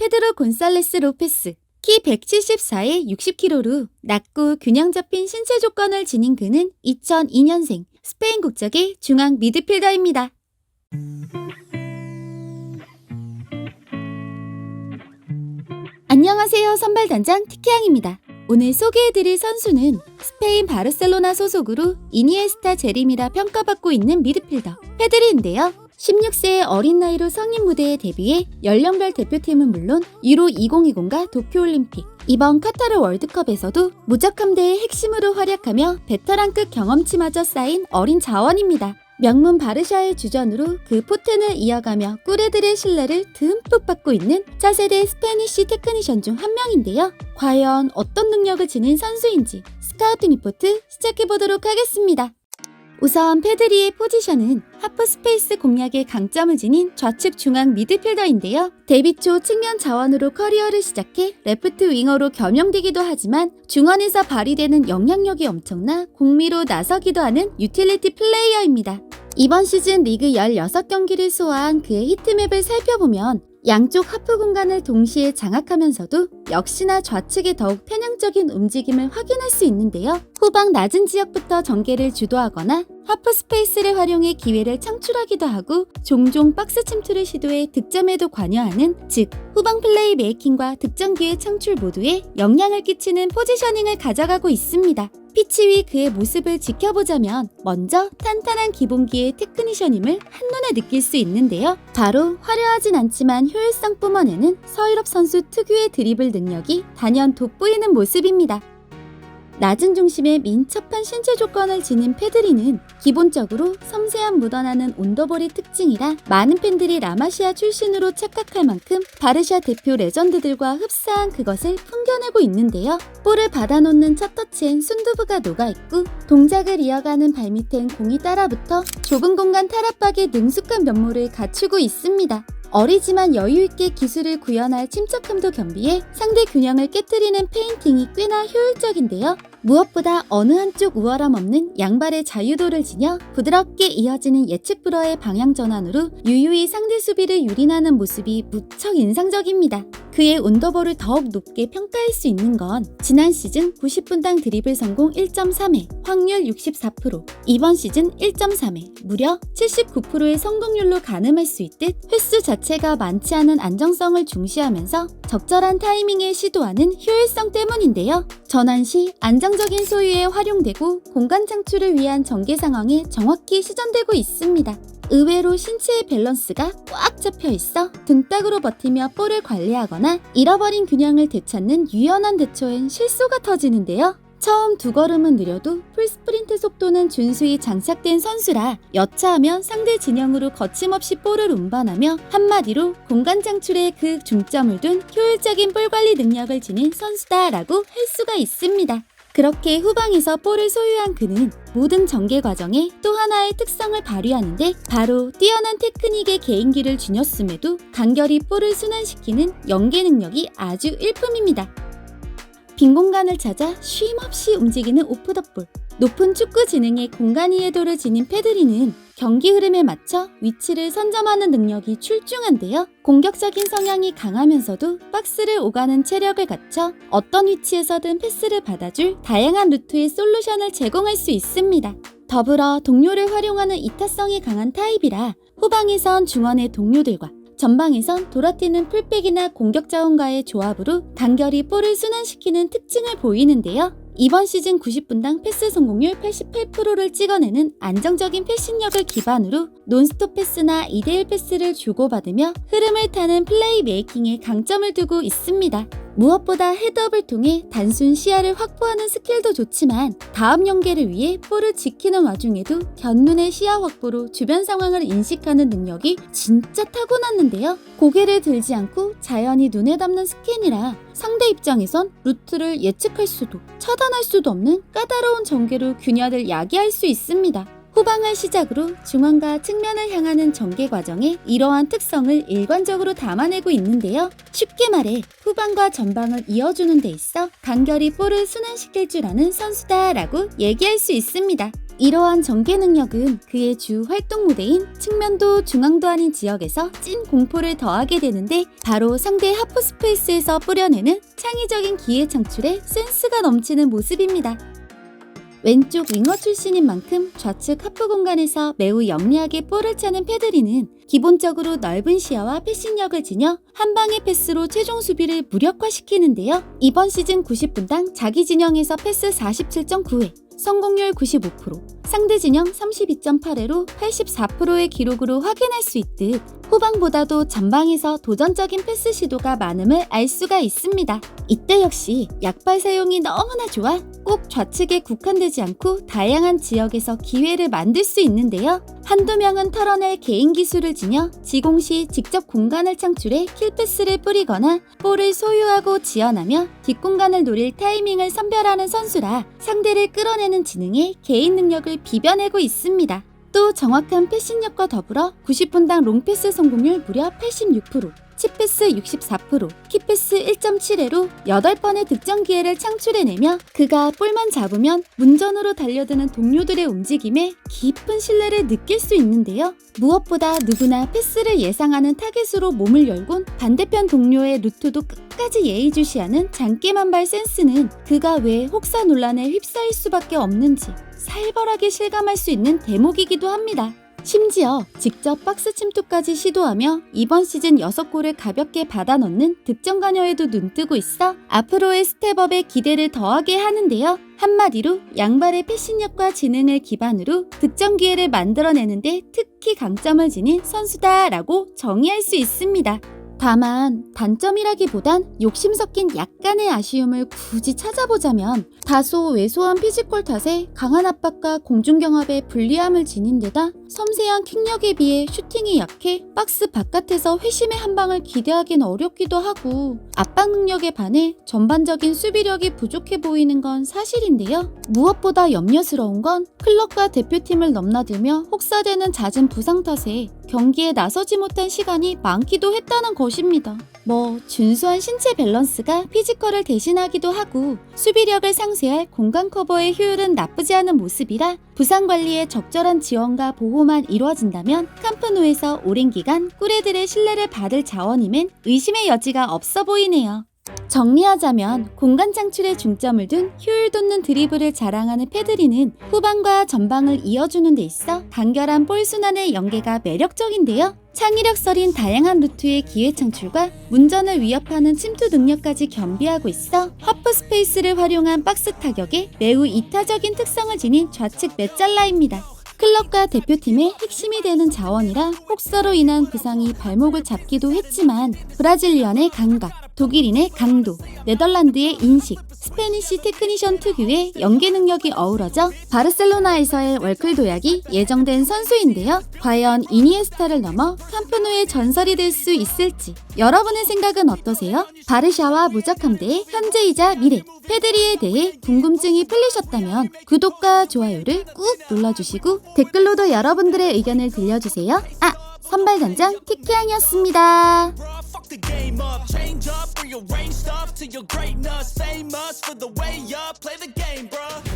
페드로 곤살레스 로페스. 키 174에 60kg로 낮고 균형 잡힌 신체 조건을 지닌 그는 2002년생 스페인 국적의 중앙 미드필더입니다. 안녕하세요. 선발단장 티키앙입니다. 오늘 소개해드릴 선수는 스페인 바르셀로나 소속으로 이니에스타 재림이라 평가받고 있는 미드필더 페드리인데요. 16세의 어린 나이로 성인 무대에 데뷔해 연령별 대표팀은 물론 유로 2020과 도쿄올림픽, 이번 카타르 월드컵에서도 무적함대의 핵심으로 활약하며 베테랑급 경험치마저 쌓인 어린 자원입니다. 명문 바르샤의 주전으로 그 포텐을 이어가며 꿀애들의 신뢰를 듬뿍 받고 있는 차세대 스페니쉬 테크니션 중 한 명인데요. 과연 어떤 능력을 지닌 선수인지 스카우트 리포트 시작해보도록 하겠습니다. 우선 페드리의 포지션은 하프 스페이스 공략에 강점을 지닌 좌측 중앙 미드필더인데요. 데뷔 초 측면 자원으로 커리어를 시작해 레프트 윙어로 겸용되기도 하지만 중원에서 발휘되는 영향력이 엄청나 공미로 나서기도 하는 유틸리티 플레이어입니다. 이번 시즌 리그 16경기를 소화한 그의 히트맵을 살펴보면 양쪽 하프 공간을 동시에 장악하면서도 역시나 좌측에 더욱 편향적인 움직임을 확인할 수 있는데요. 후방 낮은 지역부터 전개를 주도하거나 하프 스페이스를 활용해 기회를 창출하기도 하고 종종 박스 침투를 시도해 득점에도 관여하는, 즉 후방 플레이 메이킹과 득점 기회 창출 모두에 영향을 끼치는 포지셔닝을 가져가고 있습니다. 피치 위 그의 모습을 지켜보자면 먼저 탄탄한 기본기의 테크니션임을 한눈에 느낄 수 있는데요. 바로 화려하진 않지만 효율성 뿜어내는 서유럽 선수 특유의 드리블 능력이 단연 돋보이는 모습입니다. 낮은 중심의 민첩한 신체 조건을 지닌 페드리는 기본적으로 섬세한 묻어나는 온더볼이 특징이라 많은 팬들이 라마시아 출신으로 착각할 만큼 바르샤 대표 레전드들과 흡사한 그것을 풍겨내고 있는데요. 볼을 받아놓는 첫 터치엔 순두부가 녹아있고 동작을 이어가는 발밑엔 공이 따라붙어 좁은 공간 탈압박의 능숙한 면모를 갖추고 있습니다. 어리지만 여유있게 기술을 구현할 침착함도 겸비해 상대 균형을 깨뜨리는 페인팅이 꽤나 효율적인데요. 무엇보다 어느 한쪽 우월함 없는 양발의 자유도를 지녀 부드럽게 이어지는 예측 불허의 방향 전환으로 유유히 상대 수비를 유린하는 모습이 무척 인상적입니다. 그의 온더볼을 더욱 높게 평가할 수 있는 건 지난 시즌 90분당 드리블 성공 1.3회, 확률 64%, 이번 시즌 1.3회, 무려 79%의 성공률로 가늠할 수 있듯 횟수 자체가 많지 않은 안정성을 중시하면서 적절한 타이밍에 시도하는 효율성 때문인데요. 전환 시 안정적인 소유에 활용되고 공간 창출을 위한 전개 상황에 정확히 시전되고 있습니다. 의외로 신체의 밸런스가 꽉 잡혀 있어 등딱으로 버티며 볼을 관리하거나 잃어버린 균형을 되찾는 유연한 대처엔 실수가 터지는데요. 처음 두 걸음은 느려도 풀스프린트 속도는 준수히 장착된 선수라 여차하면 상대 진영으로 거침없이 볼을 운반하며 한마디로 공간 창출에 그 중점을 둔 효율적인 볼 관리 능력을 지닌 선수다라고 할 수가 있습니다. 그렇게 후방에서 볼을 소유한 그는 모든 전개 과정에 또 하나의 특성을 발휘하는데 바로 뛰어난 테크닉의 개인기를 지녔음에도 간결히 볼을 순환시키는 연계 능력이 아주 일품입니다. 빈 공간을 찾아 쉼없이 움직이는 오프더볼, 높은 축구 지능의 공간 이해도를 지닌 페드리는 경기 흐름에 맞춰 위치를 선점하는 능력이 출중한데요. 공격적인 성향이 강하면서도 박스를 오가는 체력을 갖춰 어떤 위치에서든 패스를 받아줄 다양한 루트의 솔루션을 제공할 수 있습니다. 더불어 동료를 활용하는 이타성이 강한 타입이라 후방에선 중원의 동료들과 전방에선 돌아뛰는 풀백이나 공격 자원과의 조합으로 간결히 볼을 순환시키는 특징을 보이는데요. 이번 시즌 90분당 패스 성공률 88%를 찍어내는 안정적인 패싱력을 기반으로 논스톱 패스나 2대1 패스를 주고받으며 흐름을 타는 플레이 메이킹에 강점을 두고 있습니다. 무엇보다 헤드업을 통해 단순 시야를 확보하는 스킬도 좋지만 다음 연계를 위해 볼을 지키는 와중에도 견눈의 시야 확보로 주변 상황을 인식하는 능력이 진짜 타고났는데요. 고개를 들지 않고 자연히 눈에 담는 스캔이라 상대 입장에선 루트를 예측할 수도 차단할 수도 없는 까다로운 전개로 균열을 야기할 수 있습니다. 후방을 시작으로 중앙과 측면을 향하는 전개 과정에 이러한 특성을 일관적으로 담아내고 있는데요. 쉽게 말해 후방과 전방을 이어주는 데 있어 간결히 볼을 순환시킬 줄 아는 선수다라고 얘기할 수 있습니다. 이러한 전개 능력은 그의 주 활동 무대인 측면도 중앙도 아닌 지역에서 찐 공포를 더하게 되는데 바로 상대 하프 스페이스에서 뿌려내는 창의적인 기회 창출에 센스가 넘치는 모습입니다. 왼쪽 윙어 출신인 만큼 좌측 하프 공간에서 매우 영리하게 볼을 차는 페드리는 기본적으로 넓은 시야와 패싱력을 지녀 한 방의 패스로 최종 수비를 무력화시키는데요. 이번 시즌 90분당 자기 진영에서 패스 47.9회, 성공률 95%, 상대 진영 32.8회로 84%의 기록으로 확인할 수 있듯 후방보다도 전방에서 도전적인 패스 시도가 많음을 알 수가 있습니다. 이때 역시 약발 사용이 너무나 좋아 꼭 좌측에 국한되지 않고 다양한 지역에서 기회를 만들 수 있는데요. 한두 명은 털어낼 개인 기술을 지녀 지공 시 직접 공간을 창출해 킬패스를 뿌리거나 볼을 소유하고 지어나며 뒷공간을 노릴 타이밍을 선별하는 선수라 상대를 끌어내는 지능에 개인 능력을 비벼내고 있습니다. 또 정확한 패싱력과 더불어 90분당 롱패스 성공률 무려 86%, 칩패스 64%, 키패스 1.7회로 8번의 득점 기회를 창출해내며 그가 볼만 잡으면 문전으로 달려드는 동료들의 움직임에 깊은 신뢰를 느낄 수 있는데요. 무엇보다 누구나 패스를 예상하는 타겟으로 몸을 열곤 반대편 동료의 루트도 끝까지 예의주시하는 장깨만발 센스는 그가 왜 혹사 논란에 휩싸일 수밖에 없는지 살벌하게 실감할 수 있는 대목이기도 합니다. 심지어 직접 박스 침투까지 시도하며 이번 시즌 6골을 가볍게 받아 넣는 득점 관여에도 눈뜨고 있어 앞으로의 스텝업에 기대를 더하게 하는데요. 한마디로 양발의 패싱력과 지능을 기반으로 득점 기회를 만들어내는데 특히 강점을 지닌 선수다라고 정의할 수 있습니다. 다만 단점이라기보단 욕심 섞인 약간의 아쉬움을 굳이 찾아보자면 다소 왜소한 피지컬 탓에 강한 압박과 공중경합에 불리함을 지닌 데다 섬세한 킥력에 비해 슈팅이 약해 박스 바깥에서 회심의 한 방을 기대하긴 어렵기도 하고 압박 능력에 반해 전반적인 수비력이 부족해 보이는 건 사실인데요. 무엇보다 염려스러운 건 클럽과 대표팀을 넘나들며 혹사되는 잦은 부상 탓에 경기에 나서지 못한 시간이 많기도 했다는 것입니다. 준수한 신체 밸런스가 피지컬을 대신하기도 하고 수비력을 상쇄할 공간 커버의 효율은 나쁘지 않은 모습이라 부상 관리에 적절한 지원과 보호만 이루어진다면 캄프누에서 오랜 기간 꿀애들의 신뢰를 받을 자원임엔 의심의 여지가 없어 보이네요. 정리하자면 공간 창출에 중점을 둔 효율 돋는 드리블을 자랑하는 페드리는 후방과 전방을 이어주는 데 있어 간결한 볼 순환의 연계가 매력적인데요. 창의력 서린 다양한 루트의 기회 창출과 문전을 위협하는 침투 능력까지 겸비하고 있어 하프 스페이스를 활용한 박스 타격에 매우 이타적인 특성을 지닌 좌측 메잘라입니다. 클럽과 대표팀의 핵심이 되는 자원이라 혹사로 인한 부상이 발목을 잡기도 했지만 브라질리언의 감각, 독일인의 강도, 네덜란드의 인식, 스페니쉬 테크니션 특유의 연계 능력이 어우러져 바르셀로나에서의 월클 도약이 예정된 선수인데요. 과연 이니에스타를 넘어 캄프누의 전설이 될 수 있을지 여러분의 생각은 어떠세요? 바르샤와 무적함대의 현재이자 미래 페드리에 대해 궁금증이 풀리셨다면 구독과 좋아요를 꾹 눌러주시고 댓글로도 여러분들의 의견을 들려주세요. 선발단장 티키앙이었습니다. Fuck the game up, change up, rearrange stuff to your greatness. Same us for the way up, play the game, bruh.